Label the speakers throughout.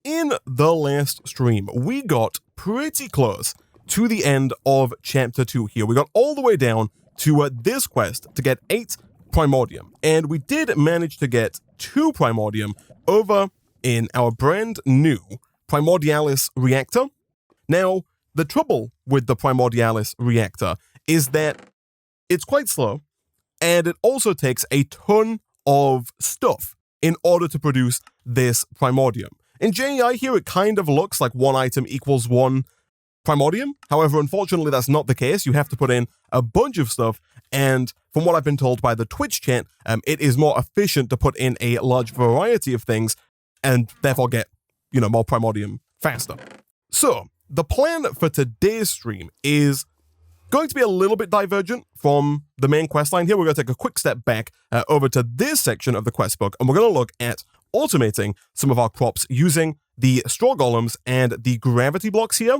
Speaker 1: in the last stream, we got pretty close to the end of Chapter 2 here. We got all the way down to this quest to get 8 Primordium, and we did manage to get 2 Primordium over in our brand new Primordialis Reactor. Now, the trouble with the Primordialis Reactor is that it's quite slow, and it also takes a ton of stuff in order to produce this Primordium. In JEI here, it kind of looks like 1 item equals 1 Primordium. However, unfortunately, that's not the case. You have to put in a bunch of stuff, and from what I've been told by the Twitch chat, it is more efficient to put in a large variety of things, and therefore get, more Primordium faster. So, the plan for today's stream is going to be a little bit divergent from the main questline here. We're going to take a quick step back over to this section of the quest book, and we're going to look at automating some of our crops using the straw golems and the gravity blocks here.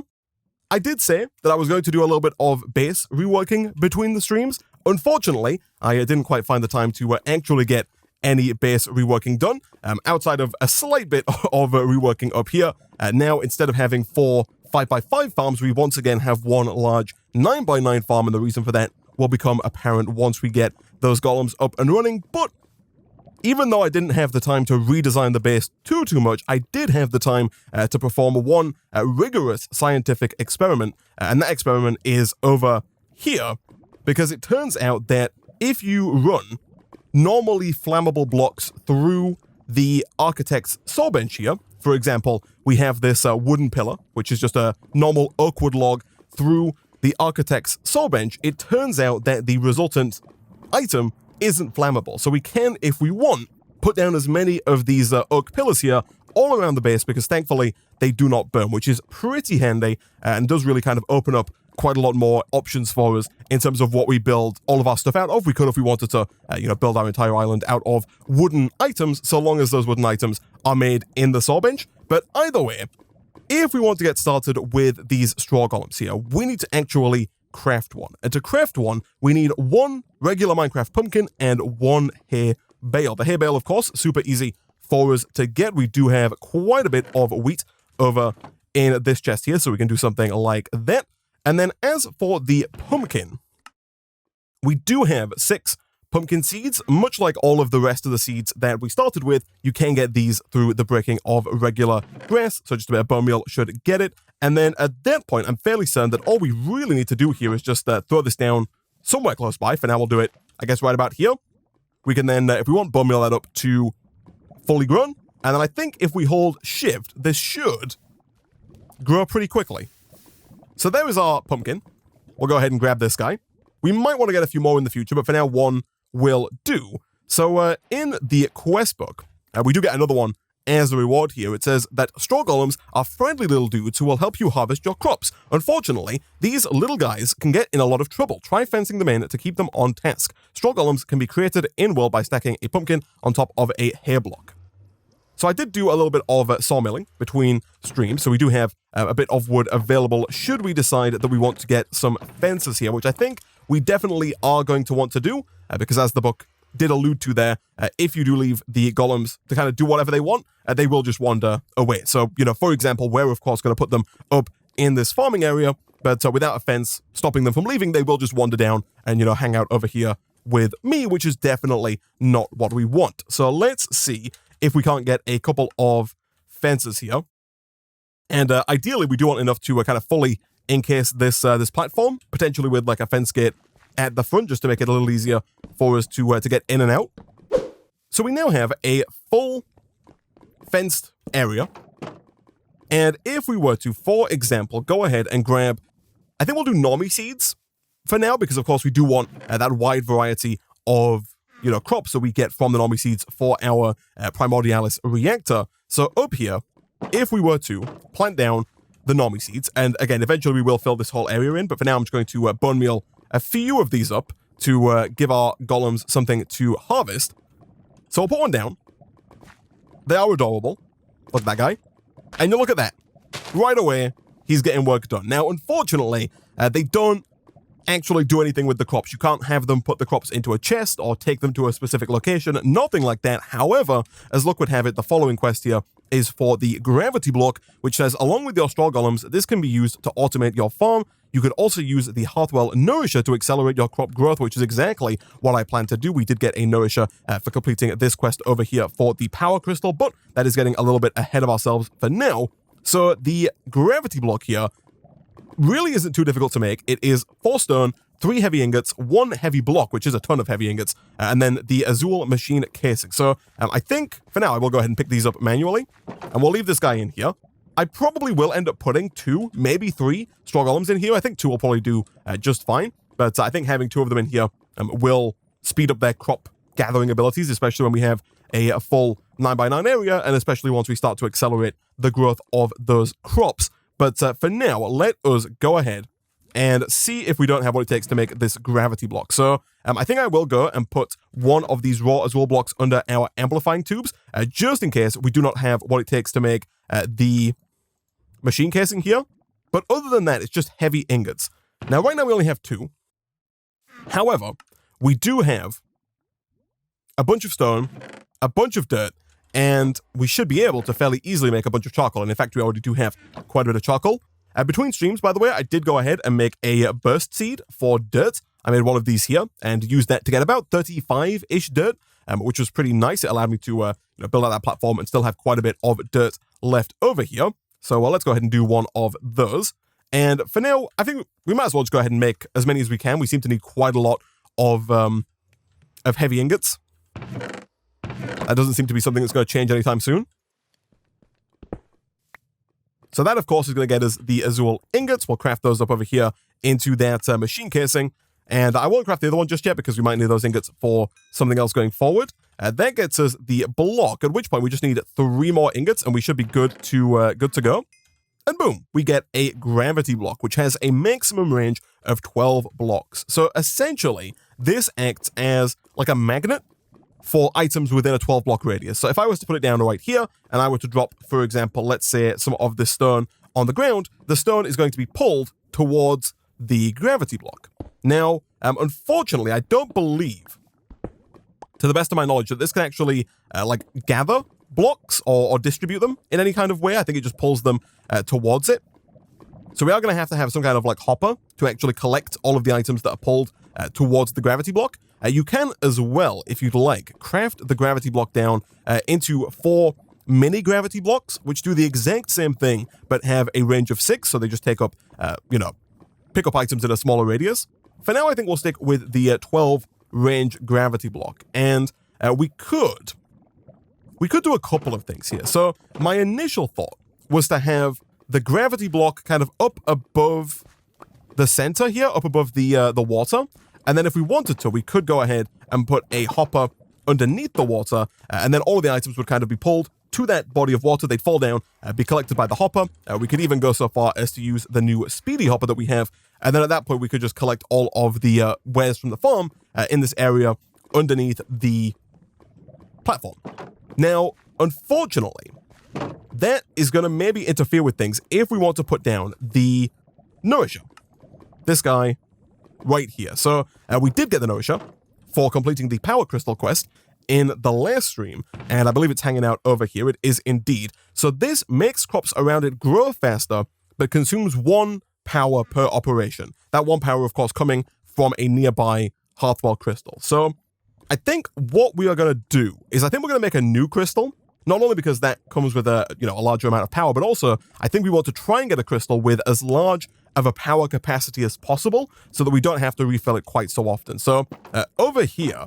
Speaker 1: I did say that I was going to do a little bit of base reworking between the streams. Unfortunately, I didn't quite find the time to actually get any base reworking done, outside of a slight bit of reworking up here. Now, instead of having 4 5x5 farms, we once again have 1 large 9x9 farm, and the reason for that will become apparent once we get those golems up and running. But even though I didn't have the time to redesign the base too much, I did have the time to perform one rigorous scientific experiment, and that experiment is over here, because it turns out that if you run normally flammable blocks through the architect's saw bench here, for example, we have this wooden pillar, which is just a normal oak wood log through the architect's saw bench, it turns out that the resultant item isn't flammable. So we can, if we want, put down as many of these oak pillars here all around the base, because thankfully they do not burn, which is pretty handy and does really kind of open up quite a lot more options for us in terms of what we build all of our stuff out of. We could, if we wanted to, build our entire island out of wooden items, so long as those wooden items are made in the saw bench. But either way, if we want to get started with these straw golems here, we need to actually craft one. And to craft one, we need 1 regular Minecraft pumpkin and 1 hay bale. The hay bale, of course, super easy for us to get. We do have quite a bit of wheat over in this chest here, so we can do something like that. And then as for the pumpkin, we do have 6 pumpkin seeds. Much like all of the rest of the seeds that we started with, you can get these through the breaking of regular grass, so just a bit of bone meal should get it. And then at that point, I'm fairly certain that all we really need to do here is just throw this down somewhere close by. For now, we'll do it, I guess, right about here. We can then, if we want, bone meal that up to fully grown. And then I think if we hold shift, this should grow pretty quickly. So there is our pumpkin. We'll go ahead and grab this guy. We might want to get a few more in the future, but for now, 1 will do. So in the quest book, we do get another one as a reward here. It says that straw golems are friendly little dudes who will help you harvest your crops. Unfortunately, these little guys can get in a lot of trouble. Try fencing them in to keep them on task. Straw golems can be created in-world by stacking a pumpkin on top of a hair block. So I did do a little bit of sawmilling between streams, so we do have a bit of wood available should we decide that we want to get some fences here, which I think we definitely are going to want to do, because as the book did allude to there, if you do leave the golems to kind of do whatever they want, they will just wander away. So, for example, we're of course going to put them up in this farming area, but without a fence stopping them from leaving, they will just wander down and, hang out over here with me, which is definitely not what we want. So let's see if we can't get a couple of fences here. And ideally, we do want enough to kind of fully encase this platform, potentially with like a fence gate at the front, just to make it a little easier for us to get in and out. So we now have a full fenced area. And if we were to, for example, go ahead and grab, I think we'll do normie seeds for now, because of course we do want that wide variety of crops that we get from the normie seeds for our Primordialis Reactor. So up here, if we were to plant down the normie seeds, and again, eventually we will fill this whole area in, but for now I'm just going to bone meal a few of these up to give our golems something to harvest. So we'll put one down. They are adorable. Look at that guy. And you look at that. Right away, he's getting work done. Now, unfortunately, they don't actually do anything with the crops. You can't have them put the crops into a chest or take them to a specific location, nothing like that. However, as luck would have it, the following quest here is for the gravity block, which says, along with your straw golems, this can be used to automate your farm. You could also use the Hearthwell Nourisher to accelerate your crop growth, which is exactly what I plan to do. We did get a Nourisher for completing this quest over here for the Power Crystal, but that is getting a little bit ahead of ourselves for now. So the gravity block here really isn't too difficult to make. It is 4 stone, 3 heavy ingots, 1 heavy block, which is a ton of heavy ingots, and then the Azul machine casing. So I think for now I will go ahead and pick these up manually, and we'll leave this guy in here. I probably will end up putting 2, maybe 3 straw golems in here. I think 2 will probably do just fine, but I think having 2 of them in here will speed up their crop gathering abilities, especially when we have a full 9x9 area, and especially once we start to accelerate the growth of those crops. But for now, let us go ahead and see if we don't have what it takes to make this gravity block. So I think I will go and put 1 of these raw Azul blocks under our amplifying tubes, just in case we do not have what it takes to make the machine casing here. But other than that, it's just heavy ingots. Now, right now we only have 2. However, we do have a bunch of stone, a bunch of dirt, and we should be able to fairly easily make a bunch of charcoal. And in fact, we already do have quite a bit of charcoal. Between streams, by the way, I did go ahead and make a burst seed for dirt. I made 1 of these here and used that to get about 35-ish dirt, which was pretty nice. It allowed me to build out that platform and still have quite a bit of dirt left over here. So let's go ahead and do 1 of those. And for now, I think we might as well just go ahead and make as many as we can. We seem to need quite a lot of heavy ingots. That doesn't seem to be something that's going to change anytime soon. So that, of course, is going to get us the Azul ingots. We'll craft those up over here into that machine casing. And I won't craft the other one just yet because we might need those ingots for something else going forward. That gets us the block, at which point we just need 3 more ingots and we should be good to go. And boom, we get a gravity block, which has a maximum range of 12 blocks. So essentially, this acts as like a magnet for items within a 12 block radius. So if I was to put it down right here, and I were to drop, for example, let's say some of this stone on the ground, the stone is going to be pulled towards the gravity block. Now, unfortunately, I don't believe, to the best of my knowledge, that this can actually gather blocks or distribute them in any kind of way. I think it just pulls them towards it. So we are going to have some kind of hopper to actually collect all of the items that are pulled towards the gravity block. You can as well, if you'd like, craft the gravity block down into 4 mini gravity blocks, which do the exact same thing, but have a range of 6. So they just take up, pick up items in a smaller radius. For now, I think we'll stick with the 12 range gravity block. And we could do a couple of things here. So my initial thought was to have the gravity block kind of up above the center here, up above the water. And then if we wanted to, we could go ahead and put a hopper underneath the water, and then all of the items would kind of be pulled to that body of water. They'd fall down, be collected by the hopper. We could even go so far as to use the new speedy hopper that we have. And then at that point, we could just collect all of the wares from the farm in this area underneath the platform. Now, unfortunately, that is going to maybe interfere with things if we want to put down the Nourisher. This guy right here. So we did get the Nourisher for completing the Power Crystal quest in the last stream, and I believe it's hanging out over here. It is indeed. So this makes crops around it grow faster, but consumes 1 power per operation. That 1 power, of course, coming from a nearby Hearthwell crystal. So I think what we are going to do is I think we're going to make a new crystal, not only because that comes with a larger amount of power, but also I think we want to try and get a crystal with as large of a power capacity as possible so that we don't have to refill it quite so often. So over here,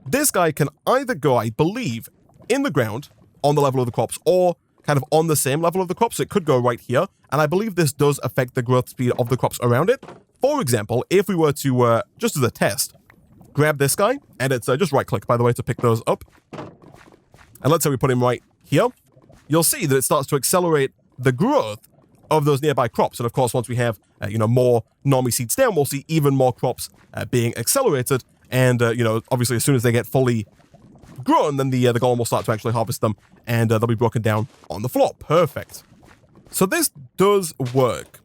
Speaker 1: this guy can either go, I believe, in the ground on the level of the crops or kind of on the same level of the crops. So it could go right here. And I believe this does affect the growth speed of the crops around it. For example, if we were to, just as a test, grab this guy, and it's just right click, by the way, to pick those up. And let's say we put him right here. You'll see that it starts to accelerate the growth of those nearby crops. And of course, once we have, more normie seeds down, we'll see even more crops being accelerated. And, obviously, as soon as they get fully grown, then the golem will start to actually harvest them, and they'll be broken down on the floor. Perfect. So this does work.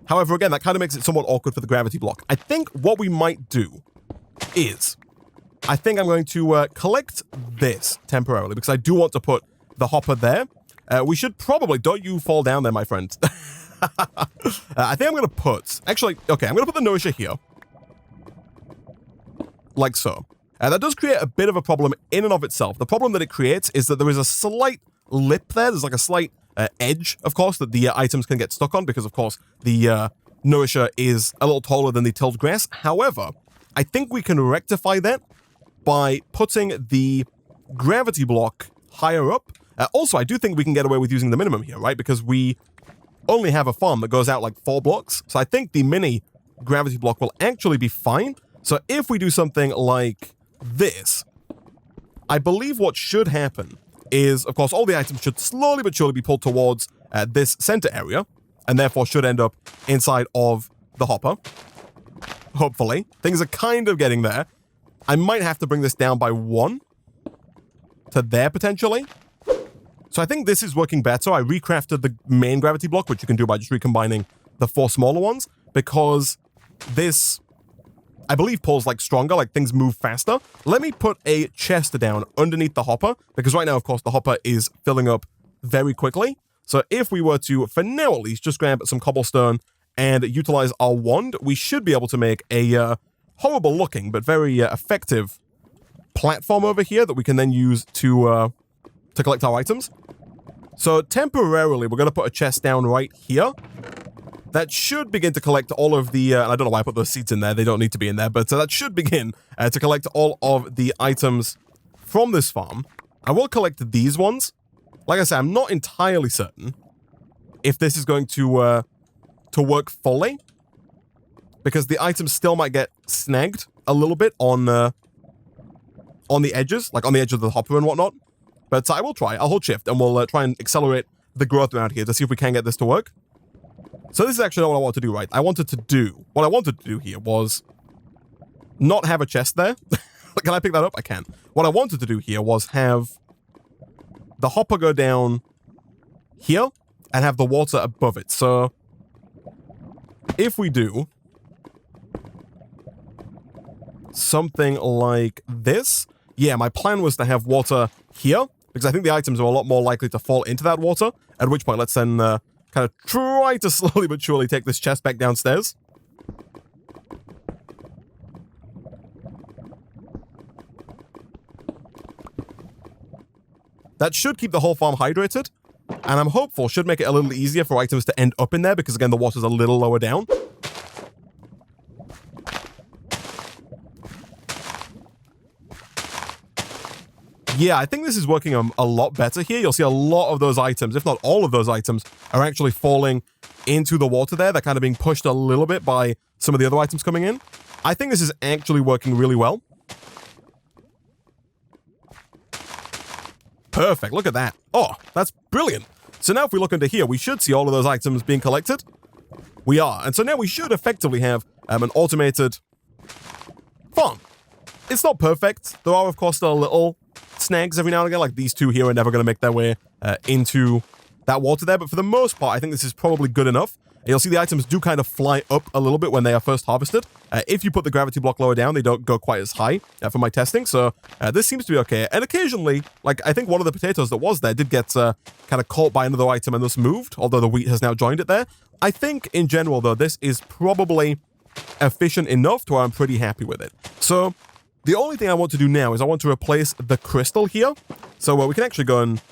Speaker 1: However, again, that kind of makes it somewhat awkward for the gravity block. I think what we might do is, I think I'm going to collect this temporarily, because I do want to put the hopper there, we should probably... Don't you fall down there, my friend. I think I'm going to put... Actually, okay, I'm going to put the nourisher here. Like so. That does create a bit of a problem in and of itself. The problem that it creates is that there is a slight lip there. There's like a slight edge, of course, that the items can get stuck on because, of course, the nourisher is a little taller than the tilled grass. However, I think we can rectify that by putting the gravity block higher up. Also, I do think we can get away with using the minimum here, right? Because we only have a farm that goes out like 4 blocks. So I think the mini gravity block will actually be fine. So if we do something like this, I believe what should happen is, of course, all the items should slowly but surely be pulled towards this center area, and therefore should end up inside of the hopper. Hopefully. Things are kind of getting there. I might have to bring this down by 1 to there, potentially. So I think this is working better. I recrafted the main gravity block, which you can do by just recombining the 4 smaller ones, because this... I believe pulls like stronger, like things move faster. Let me put a chest down underneath the hopper, because right now, of course, the hopper is filling up very quickly. So if we were to, for now at least, just grab some cobblestone and utilize our wand, we should be able to make a horrible looking, but very effective platform over here that we can then use to collect our items. So temporarily, we're going to put a chest down right here. That should begin to collect all of the... I don't know why I put those seeds in there. They don't need to be in there. But that should begin to collect all of the items from this farm. I will collect these ones. Like I said, I'm not entirely certain if this is going to work fully, because the items still might get snagged a little bit on the edges, like on the edge of the hopper and whatnot. But I will try. I'll hold shift and we'll try and accelerate the growth around here to see if we can get this to work. So this is actually not what I want to do, right? What I wanted to do here was not have a chest there. Can I pick that up? I can. What I wanted to do here was have the hopper go down here and have the water above it. So if we do something like this, yeah, my plan was to have water here, because I think the items are a lot more likely to fall into that water, at which point let's then kind of try to slowly but surely take this chest back downstairs. That should keep the whole farm hydrated, and I'm hopeful should make it a little easier for items to end up in there, because again, the water's a little lower down. Yeah, I think this is working a lot better here. You'll see a lot of those items, if not all of those items, are actually falling into the water there. They're kind of being pushed a little bit by some of the other items coming in. I think this is actually working really well. Perfect, look at that. Oh, that's brilliant. So now if we look into here, we should see all of those items being collected. We are. And so now we should effectively have an automated farm. It's not perfect. There are, of course, still little snags every now and again, like these two here are never going to make their way into that water there, but for the most part, I think this is probably good enough. You'll see the items do kind of fly up a little bit when they are first harvested. If you put the gravity block lower down, they don't go quite as high for my testing, so this seems to be okay. And occasionally, like, I think one of the potatoes that was there did get kind of caught by another item and thus moved, although the wheat has now joined it there. I think, in general, though, this is probably efficient enough to where I'm pretty happy with it. So the only thing I want to do now is I want to replace the crystal here. So we can actually go and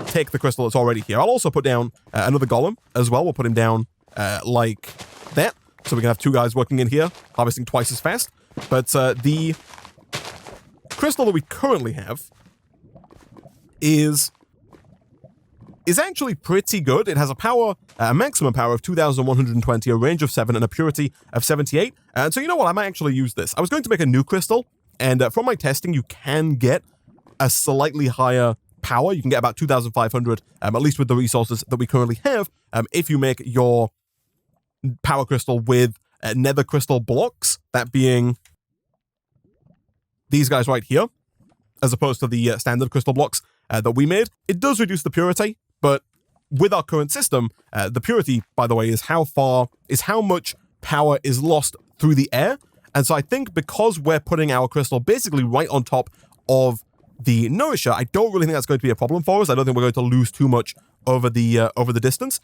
Speaker 1: take the crystal that's already here. I'll also put down another golem as well. We'll put him down like that. So we can have 2 guys working in here, harvesting twice as fast. But the crystal that we currently have is actually pretty good. It has a maximum power of 2,120, a range of 7, and a purity of 78. And so you know what? I might actually use this. I was going to make a new crystal, and from my testing, you can get a slightly higher power. You can get about 2,500, at least with the resources that we currently have, if you make your power crystal with nether crystal blocks, that being these guys right here, as opposed to the standard crystal blocks that we made. It does reduce the purity, but with our current system, the purity, by the way, is how much power is lost through the air. And so I think because we're putting our crystal basically right on top of the Nourisher, I don't really think that's going to be a problem for us. I don't think we're going to lose too much over the distance.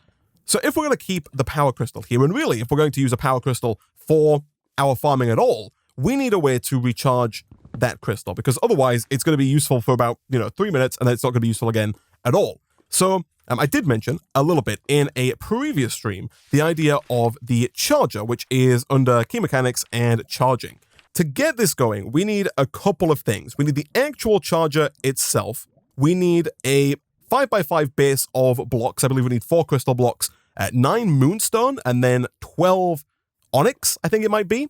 Speaker 1: So if we're going to keep the Power Crystal here, and really, if we're going to use a Power Crystal for our farming at all, we need a way to recharge that crystal, because otherwise it's going to be useful for about, 3 minutes, and then it's not going to be useful again at all. So I did mention a little bit in a previous stream the idea of the charger, which is under key mechanics and charging. To get this going, we need a couple of things. We need the actual charger itself. We need a 5x5 base of blocks. I believe we need 4 crystal blocks, 9 Moonstone, and then 12 Onyx, I think it might be.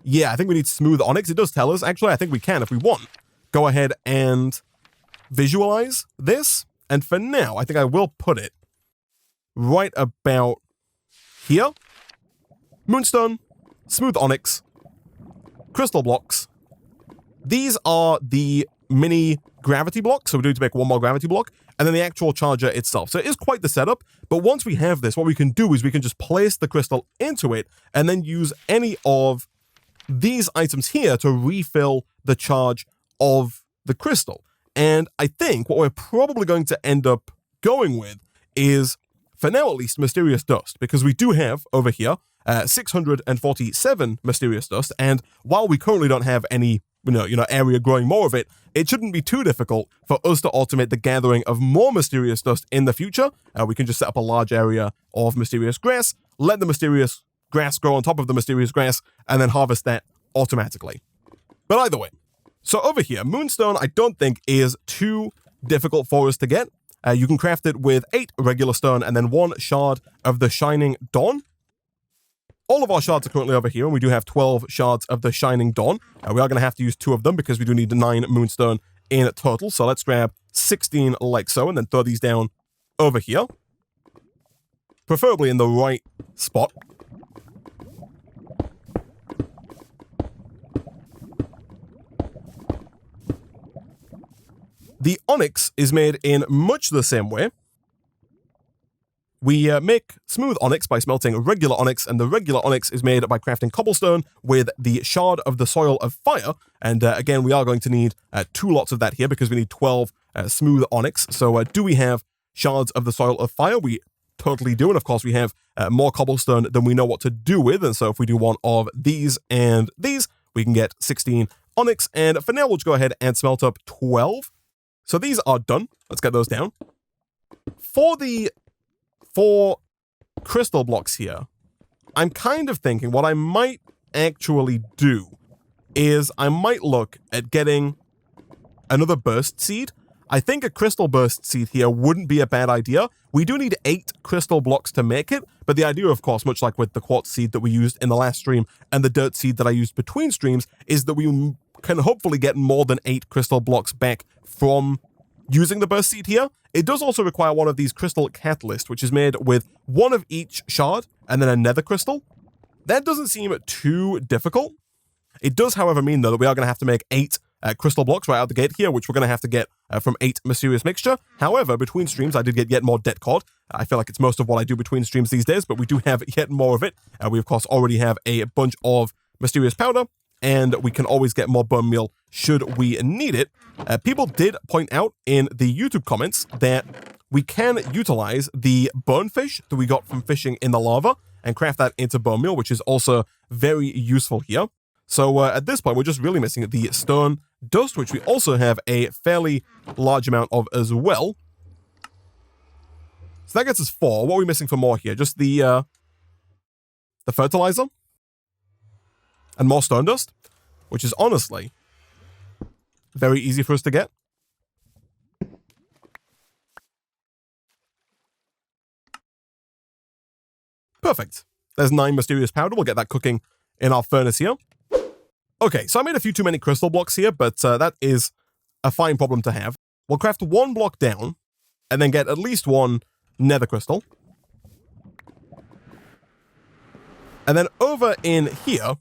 Speaker 1: Yeah, I think we need smooth Onyx. It does tell us. Actually, I think we can if we want. Go ahead and visualize this. And for now, I think I will put it right about here. Moonstone, smooth Onyx, crystal blocks. These are the mini gravity blocks. So we need to make 1 more gravity block. And then the actual charger itself. So it is quite the setup. But once we have this, what we can do is we can just place the crystal into it and then use any of these items here to refill the charge of the crystal. And I think what we're probably going to end up going with is, for now at least, Mysterious Dust, because we do have over here 647 Mysterious Dust, and while we currently don't have any area growing more of it, it shouldn't be too difficult for us to automate the gathering of more Mysterious Dust in the future. We can just set up a large area of Mysterious Grass, let the Mysterious Grass grow on top of the Mysterious Grass, and then harvest that automatically. But either way, so over here, Moonstone I don't think is too difficult for us to get. You can craft it with 8 regular stone and then 1 shard of the Shining Dawn. All of our shards are currently over here, and we do have 12 shards of the Shining Dawn. We are going to have to use 2 of them because we do need 9 Moonstone in total. So let's grab 16 like so, and then throw these down over here. Preferably in the right spot. The Onyx is made in much the same way. We make smooth Onyx by smelting regular Onyx, and the regular Onyx is made by crafting cobblestone with the shard of the Soil of Fire. And again, we are going to need 2 lots of that here because we need 12 smooth Onyx. So do we have shards of the Soil of Fire? We totally do, and of course we have more cobblestone than we know what to do with. And so if we do 1 of these and these, we can get 16 Onyx. And for now, we'll just go ahead and smelt up 12. So these are done. Let's get those down. For the 4 crystal blocks here, I'm kind of thinking what I might actually do is I might look at getting another burst seed. I think a crystal burst seed here wouldn't be a bad idea. We do need 8 crystal blocks to make it, but the idea, of course, much like with the quartz seed that we used in the last stream and the dirt seed that I used between streams, is that we can hopefully get more than 8 crystal blocks back from using the burst seed here. It does also require 1 of these crystal catalysts, which is made with 1 of each shard and then a nether crystal. That doesn't seem too difficult. It does, however, mean, though, that we are going to have to make 8 crystal blocks right out the gate here, which we're going to have to get from 8 Mysterious Mixture. However, between streams, I did get yet more Det Cord. I feel like it's most of what I do between streams these days, but we do have yet more of it. We, of course, already have a bunch of Mysterious Powder, and we can always get more bone meal should we need it. People did point out in the YouTube comments that we can utilize the bonefish that we got from fishing in the lava and craft that into bone meal, which is also very useful here. So at this point, we're just really missing the stone dust, which we also have a fairly large amount of as well. So that gets us 4. What are we missing for more here? Just the fertilizer and more stone dust, which is honestly very easy for us to get. Perfect. There's 9 Mysterious Powder. We'll get that cooking in our furnace here. Okay, so I made a few too many crystal blocks here, but that is a fine problem to have. We'll craft 1 block down, and then get at least 1 nether crystal. And then over in here,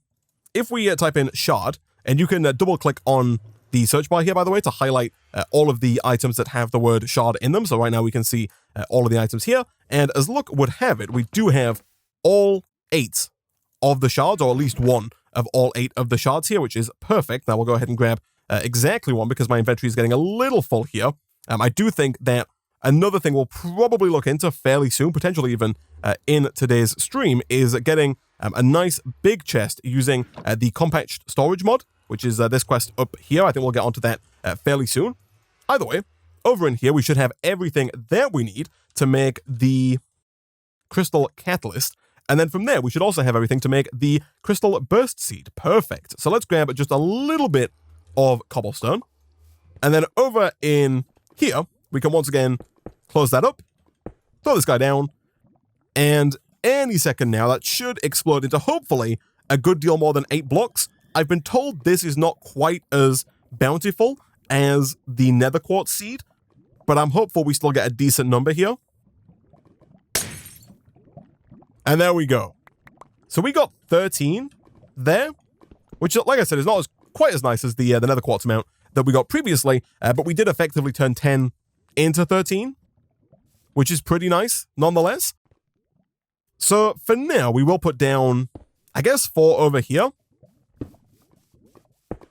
Speaker 1: if we type in shard, and you can double-click on the search bar here, by the way, to highlight all of the items that have the word shard in them. So right now we can see all of the items here. And as luck would have it, we do have all 8 of the shards, or at least 1 of all 8 of the shards here, which is perfect. Now we'll go ahead and grab exactly one because my inventory is getting a little full here. I do think that another thing we'll probably look into fairly soon, potentially even in today's stream, is getting a nice big chest using the compact storage mod, which is this quest up here. I think we'll get onto that fairly soon. Either way, over in here, we should have everything that we need to make the crystal catalyst. And then from there, we should also have everything to make the crystal burst seed. Perfect. So let's grab just a little bit of cobblestone. And then over in here, we can once again close that up, throw this guy down, and any second now, that should explode into hopefully a good deal more than 8 blocks. I've been told this is not quite as bountiful as the nether quartz seed, but I'm hopeful we still get a decent number here. And there we go. So we got 13 there, which, like I said, is not quite as nice as the nether quartz amount that we got previously, but we did effectively turn 10 into 13, which is pretty nice nonetheless. So for now, we will put down, I guess, 4 over here.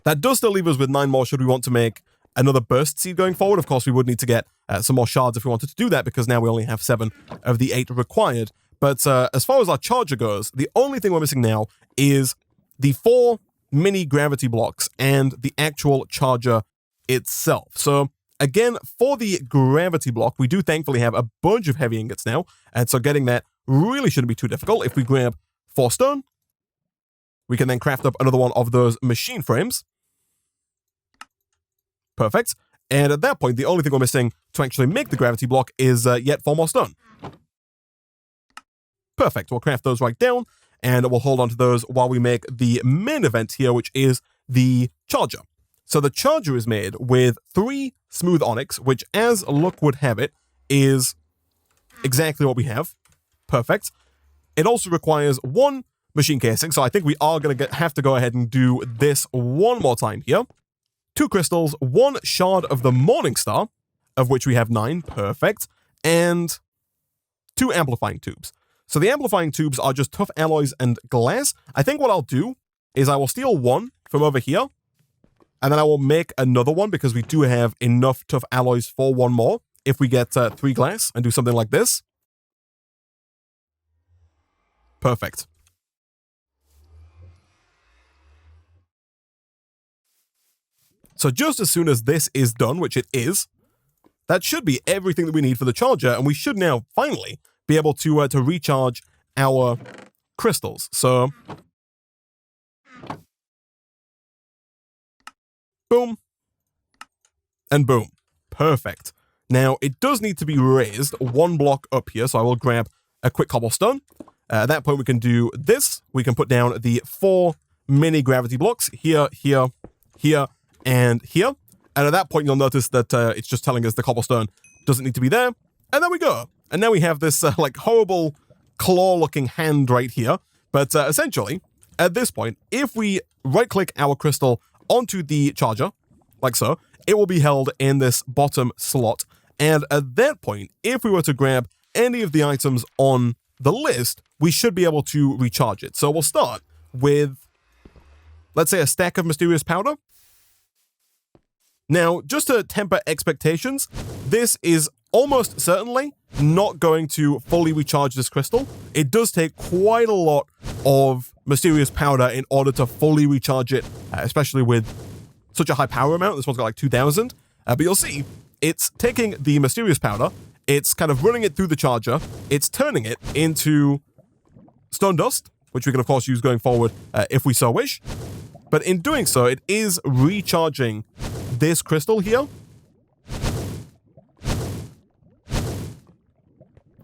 Speaker 1: That does still leave us with 9 more should we want to make another burst seed going forward. Of course, we would need to get some more shards if we wanted to do that, because now we only have 7 of the 8 required. But as far as our charger goes, the only thing we're missing now is the 4 mini gravity blocks and the actual charger itself. So again, for the gravity block, we do thankfully have a bunch of heavy ingots now, and so getting that really shouldn't be too difficult. If we grab 4 stone, we can then craft up another one of those machine frames. Perfect. And at that point, the only thing we're missing to actually make the gravity block is yet 4 more stone. Perfect. We'll craft those right down, and we'll hold on to those while we make the main event here, which is the charger. So the charger is made with 3 smooth onyx, which, as luck would have it, is exactly what we have. Perfect. It also requires 1 machine casing, so I think we are going to have to go ahead and do this one more time here. 2 crystals, 1 shard of the Morning Star, of which we have 9, perfect, and 2 amplifying tubes. So the amplifying tubes are just tough alloys and glass. I think what I'll do is I will steal 1 from over here, and then I will make another one because we do have enough tough alloys for 1 more if we get 3 glass and do something like this. Perfect. So just as soon as this is done, which it is, that should be everything that we need for the charger, and we should now finally be able to recharge our crystals. So, boom, and boom. Perfect. Now, it does need to be raised 1 block up here, so I will grab a quick cobblestone. At that point, we can do this. We can put down the 4 mini gravity blocks here, here, here, and here. And at that point, you'll notice that it's just telling us the cobblestone doesn't need to be there. And there we go. And now we have this like horrible claw-looking hand right here. But essentially, at this point, if we right-click our crystal onto the charger, like so, it will be held in this bottom slot. And at that point, if we were to grab any of the items on the list, we should be able to recharge it. So we'll start with, let's say, a stack of mysterious powder. Now, just to temper expectations, this is almost certainly not going to fully recharge this crystal. It does take quite a lot of mysterious powder in order to fully recharge it, especially with such a high power amount. This one's got like 2,000. But you'll see, it's taking the mysterious powder, it's kind of running it through the charger, it's turning it into stone dust, which we can of course use going forward if we so wish. But in doing so, it is recharging this crystal here.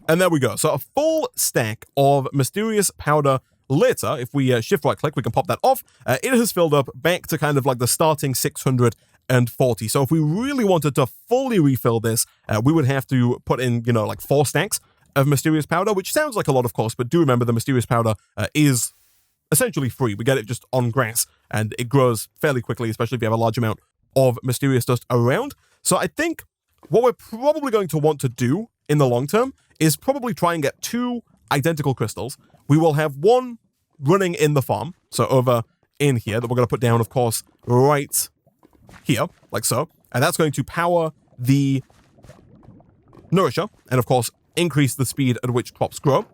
Speaker 1: And there we go. So a full stack of mysterious powder later, if we shift right click, we can pop that off. It has filled up back to kind of like the starting 640. So if we really wanted to fully refill this, we would have to put in, you know, like 4 stacks of mysterious powder, which sounds like a lot, of course, but do remember the mysterious powder is essentially free. We get it just on grass, and it grows fairly quickly, especially if you have a large amount of mysterious dust around. So I think what we're probably going to want to do in the long term is probably try and get 2 identical crystals. We will have 1 running in the farm, so over in here that we're going to put down, of course, right here, like so. And that's going to power the nourisher and, of course, increase the speed at which crops grow.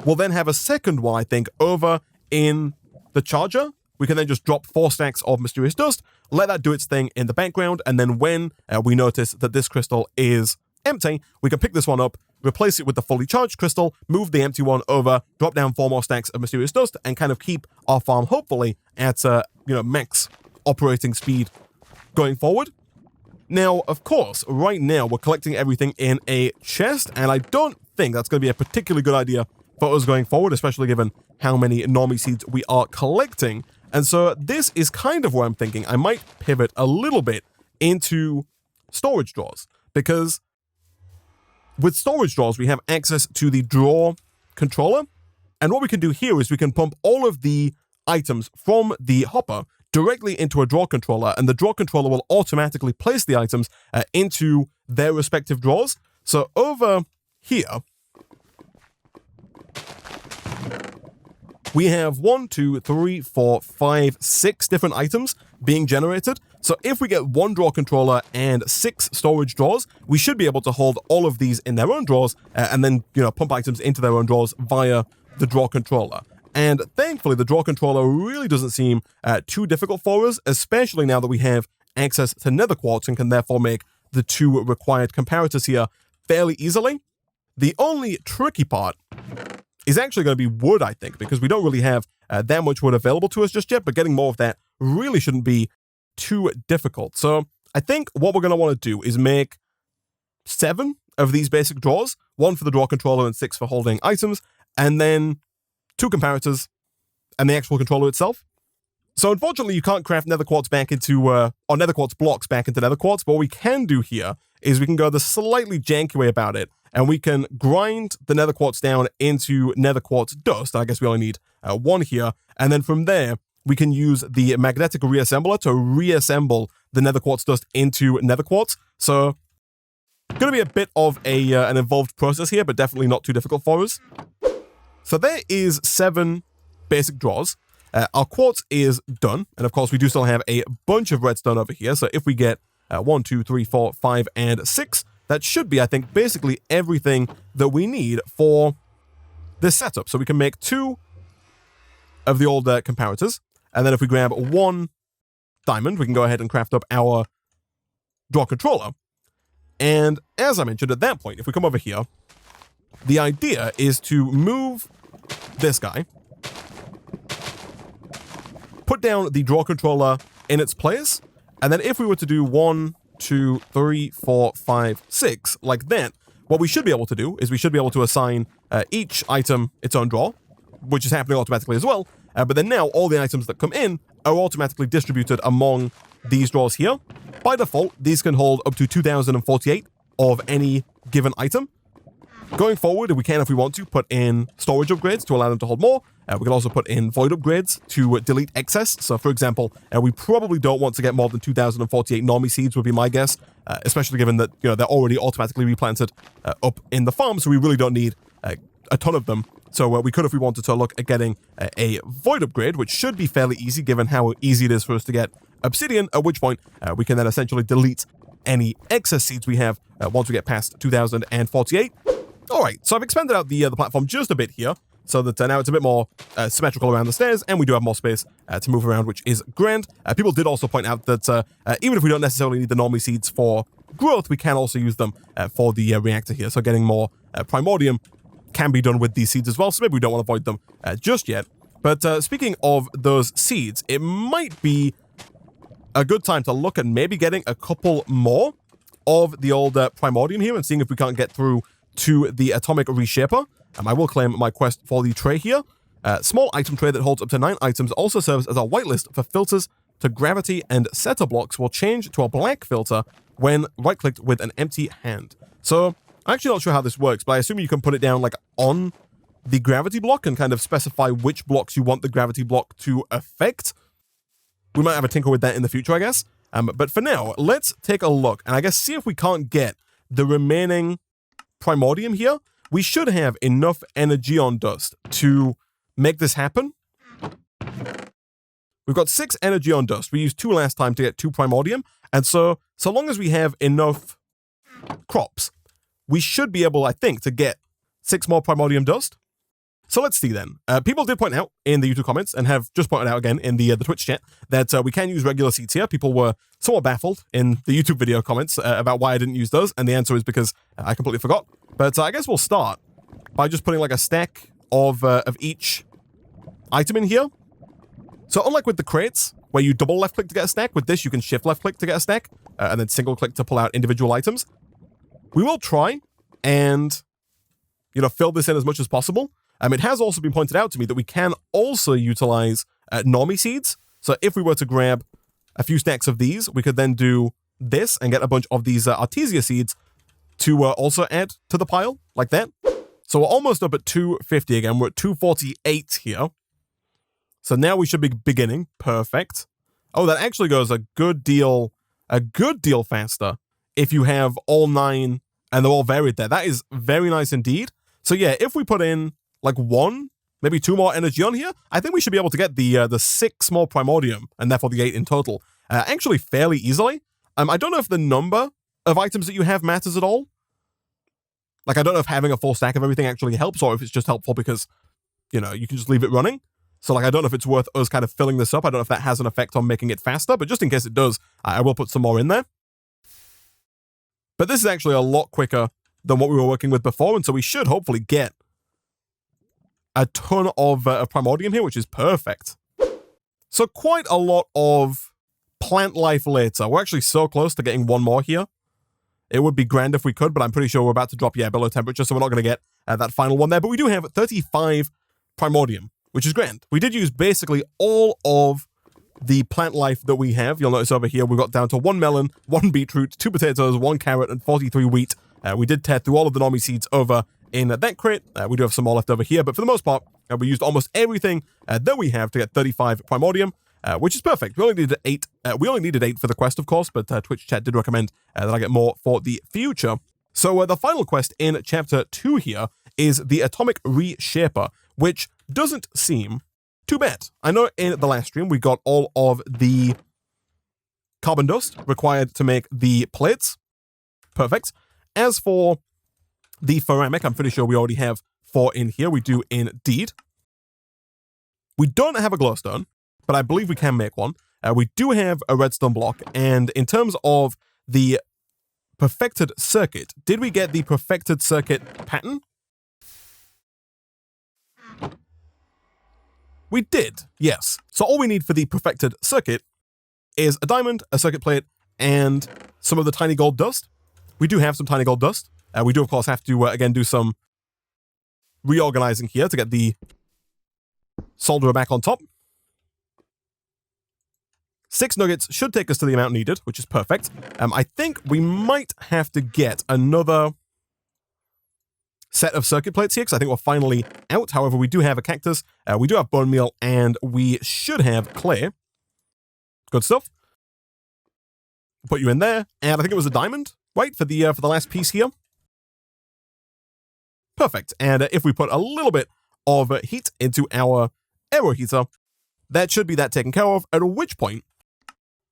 Speaker 1: We'll then have a second one, I think, over in the charger. We can then just drop 4 stacks of mysterious dust, let that do its thing in the background, and then when we notice that this crystal is empty, we can pick this one up, replace it with the fully charged crystal, move the empty one over, drop down 4 more stacks of mysterious dust, and kind of keep our farm, hopefully, at max operating speed going forward. Now, of course, right now, we're collecting everything in a chest, and I don't think that's going to be a particularly good idea for us going forward, especially given how many normie seeds we are collecting. And so this is kind of where I'm thinking I might pivot a little bit into storage drawers, because with storage drawers, we have access to the drawer controller. And what we can do here is we can pump all of the items from the hopper directly into a drawer controller, and the drawer controller will automatically place the items into their respective drawers. So over here, we have 1, 2, 3, 4, 5, 6 different items being generated. So if we get 1 drawer controller and 6 storage drawers, we should be able to hold all of these in their own drawers and then, pump items into their own drawers via the drawer controller. And thankfully, the drawer controller really doesn't seem too difficult for us, especially now that we have access to nether quartz and can therefore make the 2 required comparators here fairly easily. The only tricky part is actually going to be wood, I think, because we don't really have that much wood available to us just yet, but getting more of that really shouldn't be too difficult. So I think what we're going to want to do is make 7 of these basic drawers, 1 for the drawer controller and 6 for holding items, and then 2 comparators and the actual controller itself. So unfortunately, you can't craft nether quartz back into, or nether quartz blocks back into nether quartz, but what we can do here is we can go the slightly janky way about it, and we can grind the nether quartz down into nether quartz dust. I guess we only need 1 here. And then from there, we can use the magnetic reassembler to reassemble the nether quartz dust into nether quartz. So going to be a bit of an involved process here, but definitely not too difficult for us. So there is 7 basic drawers. Our quartz is done. And of course, we do still have a bunch of redstone over here. So if we get 1, 2, 3, 4, 5, and 6, that should be, I think, basically everything that we need for this setup. So we can make 2 of the old comparators. And then if we grab 1 diamond, we can go ahead and craft up our drawer controller. And as I mentioned, at that point, if we come over here, the idea is to move this guy, put down the drawer controller in its place, and then if we were to do 1, 2, 3, 4, 5, 6, like that, what we should be able to do is we should be able to assign each item its own drawer, which is happening automatically as well. But then now all the items that come in are automatically distributed among these drawers here. By default, these can hold up to 2048 of any given item. Going forward, we can, if we want to, put in storage upgrades to allow them to hold more. We can also put in void upgrades to delete excess. So, for example, we probably don't want to get more than 2048 normie seeds, would be my guess, especially given that they're already automatically replanted up in the farm, so we really don't need a ton of them. So we could, if we wanted to, look at getting a void upgrade, which should be fairly easy given how easy it is for us to get obsidian, at which point we can then essentially delete any excess seeds we have once we get past 2048. All right, so I've expanded out the platform just a bit here, so that now it's a bit more symmetrical around the stairs, and we do have more space to move around, which is grand. People did also point out that even if we don't necessarily need the normie seeds for growth, we can also use them for the reactor here, so getting more primordium can be done with these seeds as well, so maybe we don't want to avoid them just yet. But speaking of those seeds, it might be a good time to look at maybe getting a couple more of the old primordium here and seeing if we can't get through to the Atomic Reshaper. I will claim my quest for the tray here. Small item tray that holds up to 9 items also serves as a whitelist for filters to gravity, and setter blocks will change to a black filter when right-clicked with an empty hand. So I'm actually not sure how this works, but I assume you can put it down like on the gravity block and kind of specify which blocks you want the gravity block to affect. We might have a tinker with that in the future, I guess. But for now, let's take a look and I guess see if we can't get the remaining primordium here. We should have enough energy on dust to make this happen. We've got 6 energy on dust. We used 2 last time to get 2 primordium. And so long as we have enough crops, we should be able, I think, to get 6 more primordium dust. So let's see then. People did point out in the YouTube comments, and have just pointed out again in the Twitch chat, that we can use regular seeds here. People were somewhat baffled in the YouTube video comments about why I didn't use those, and the answer is because I completely forgot. But I guess we'll start by just putting like a stack of each item in here. So unlike with the crates, where you double left click to get a stack, with this you can shift left click to get a stack, and then single click to pull out individual items. We will try and, fill this in as much as possible. It has also been pointed out to me that we can also utilize normie seeds. So if we were to grab a few stacks of these, we could then do this and get a bunch of these Artesia seeds to also add to the pile, like that. So we're almost up at 250 again. We're at 248 here. So now we should be beginning. Perfect. Oh, that actually goes a good deal faster if you have all 9 and they're all varied there. That is very nice indeed. So yeah, if we put in like 1, maybe 2 more energy on here, I think we should be able to get the 6 more primordium, and therefore the 8 in total, actually fairly easily. I don't know if the number of items that you have matters at all. Like, I don't know if having a full stack of everything actually helps, or if it's just helpful because, you can just leave it running. So, like, I don't know if it's worth us kind of filling this up. I don't know if that has an effect on making it faster, but just in case it does, I will put some more in there. But this is actually a lot quicker than what we were working with before, and so we should hopefully get a ton of primordium here, which is perfect. So quite a lot of plant life later. We're actually so close to getting 1 more here. It would be grand if we could, but I'm pretty sure we're about to drop, below temperature, so we're not going to get that final one there. But we do have 35 primordium, which is grand. We did use basically all of the plant life that we have. You'll notice over here we've got down to 1 melon, 1 beetroot, 2 potatoes, 1 carrot, and 43 wheat. We did tear through all of the normie seeds over in that crate. We do have some more left over here, but for the most part, we used almost everything that we have to get 35 primordium, which is perfect. We only needed 8. We only needed 8 for the quest, of course, but Twitch chat did recommend that I get more for the future. So the final quest in Chapter 2 here is the Atomic Reshaper, which doesn't seem too bad. I know in the last stream we got all of the carbon dust required to make the plates. Perfect. As for the ceramic, I'm pretty sure we already have 4 in here. We do indeed. We don't have a glowstone, but I believe we can make one. We do have a redstone block, and in terms of the perfected circuit, did we get the perfected circuit pattern? We did, yes. So all we need for the perfected circuit is a diamond, a circuit plate, and some of the tiny gold dust. We do have some tiny gold dust. We do, of course, have to, again, do some reorganizing here to get the solderer back on top. 6 nuggets should take us to the amount needed, which is perfect. I think we might have to get another set of circuit plates here, because I think we're finally out. However, we do have a cactus, we do have bone meal, and we should have clay. Good stuff. Put you in there, and I think it was a diamond, right, for the last piece here. Perfect. And if we put a little bit of heat into our aero heater, that should be that taken care of, at which point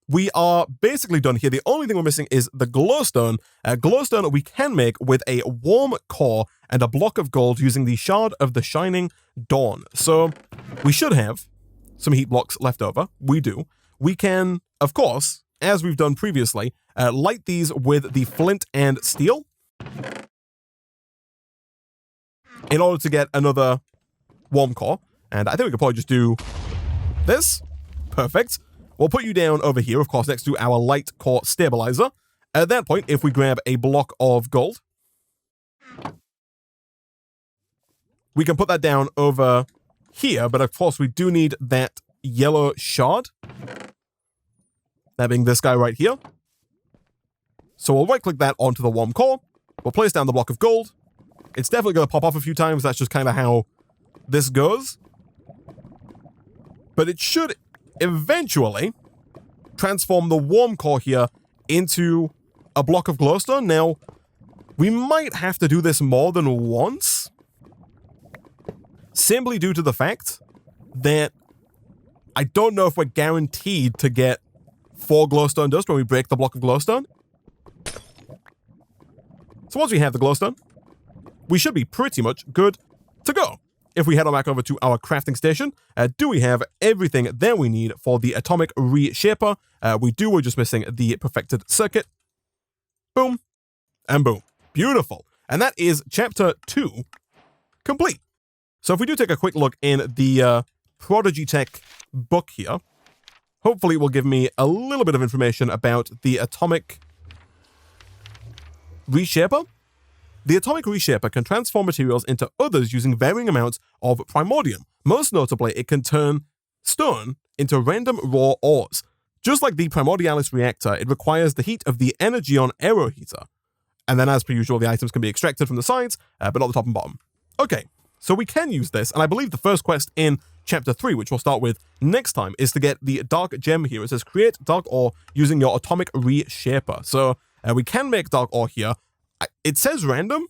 Speaker 1: we are basically done here. The only thing we're missing is the glowstone. Glowstone we can make with a warm core and a block of gold using the shard of the shining dawn. So we should have some heat blocks left over. We do. We can, of course, as we've done previously, light these with the flint and steel in order to get another warm core. And I think we could probably just do this. Perfect. We'll put you down over here, of course, next to our light core stabilizer. At that point, if we grab a block of gold, we can put that down over here, but of course we do need that yellow shard. That being this guy right here. So we'll right-click that onto the warm core. We'll place down the block of gold. It's definitely going to pop off a few times. That's just kind of how this goes. But it should eventually transform the warm core here into a block of glowstone. Now, we might have to do this more than once, simply due to the fact that I don't know if we're guaranteed to get 4 glowstone dust when we break the block of glowstone. So once we have the glowstone, we should be pretty much good to go. If we head on back over to our crafting station, do we have everything that we need for the Atomic Reshaper? We do, we're just missing the perfected circuit. Boom, and boom. Beautiful. And that is Chapter 2 complete. So if we do take a quick look in the Prodigy Tech book here, hopefully it will give me a little bit of information about the Atomic Reshaper. The Atomic Reshaper can transform materials into others using varying amounts of primordium. Most notably, it can turn stone into random raw ores. Just like the Primordialis Reactor, it requires the heat of the Energeon Aero Heater. And then as per usual, the items can be extracted from the sides, but not the top and bottom. Okay, so we can use this, and I believe the first quest in Chapter 3, which we'll start with next time, is to get the Dark Gem here. It says, create Dark Ore using your Atomic Reshaper. So we can make Dark Ore here. It says random,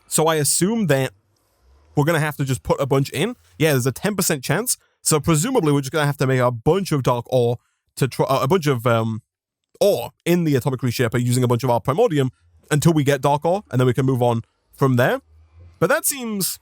Speaker 1: so I assume that we're going to have to just put a bunch in. Yeah, there's a 10% chance, so presumably we're just going to have to make a bunch of Dark Ore to try, a bunch of ore in the Atomic Reshaper using a bunch of our Primordium until we get Dark Ore, and then we can move on from there. But that seems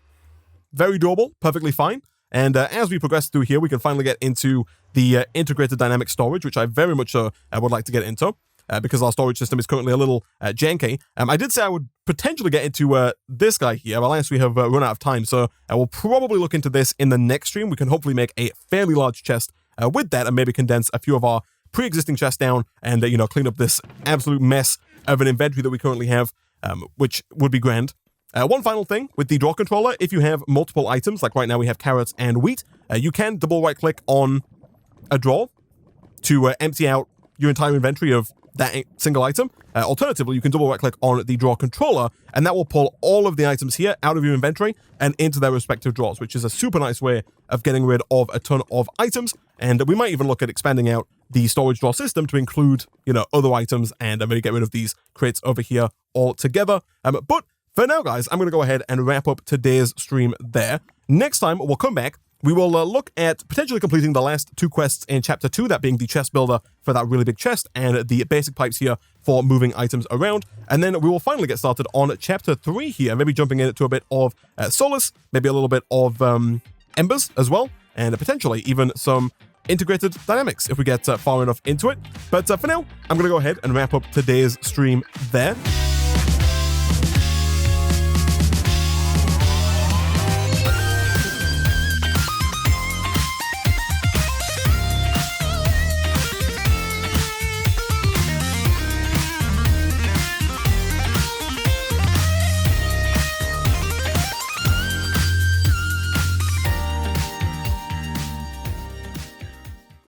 Speaker 1: very doable, perfectly fine. And as we progress through here, we can finally get into the integrated dynamic storage, which I very much would like to get into. Because our storage system is currently a little janky. I did say I would potentially get into this guy here, but alas, we have run out of time, so we'll probably look into this in the next stream. We can hopefully make a fairly large chest with that, and maybe condense a few of our pre-existing chests down, and clean up this absolute mess of an inventory that we currently have, which would be grand. One final thing with the draw controller, if you have multiple items, like right now we have carrots and wheat, you can double right-click on a drawer to empty out your entire inventory of that single item. Alternatively, you can double right click on the drawer controller, and that will pull all of the items here out of your inventory and into their respective drawers, which is a super nice way of getting rid of a ton of items. And we might even look at expanding out the storage drawer system to include, other items, and maybe get rid of these crates over here altogether. But for now, guys, I'm going to go ahead and wrap up today's stream there. Next time, we'll come back. We will look at potentially completing the last 2 quests in Chapter 2, that being the chest builder for that really big chest, and the basic pipes here for moving items around. And then we will finally get started on Chapter 3 here, maybe jumping into a bit of Soulus, maybe a little bit of Embers as well, and potentially even some integrated dynamics if we get far enough into it. But for now, I'm going to go ahead and wrap up today's stream there.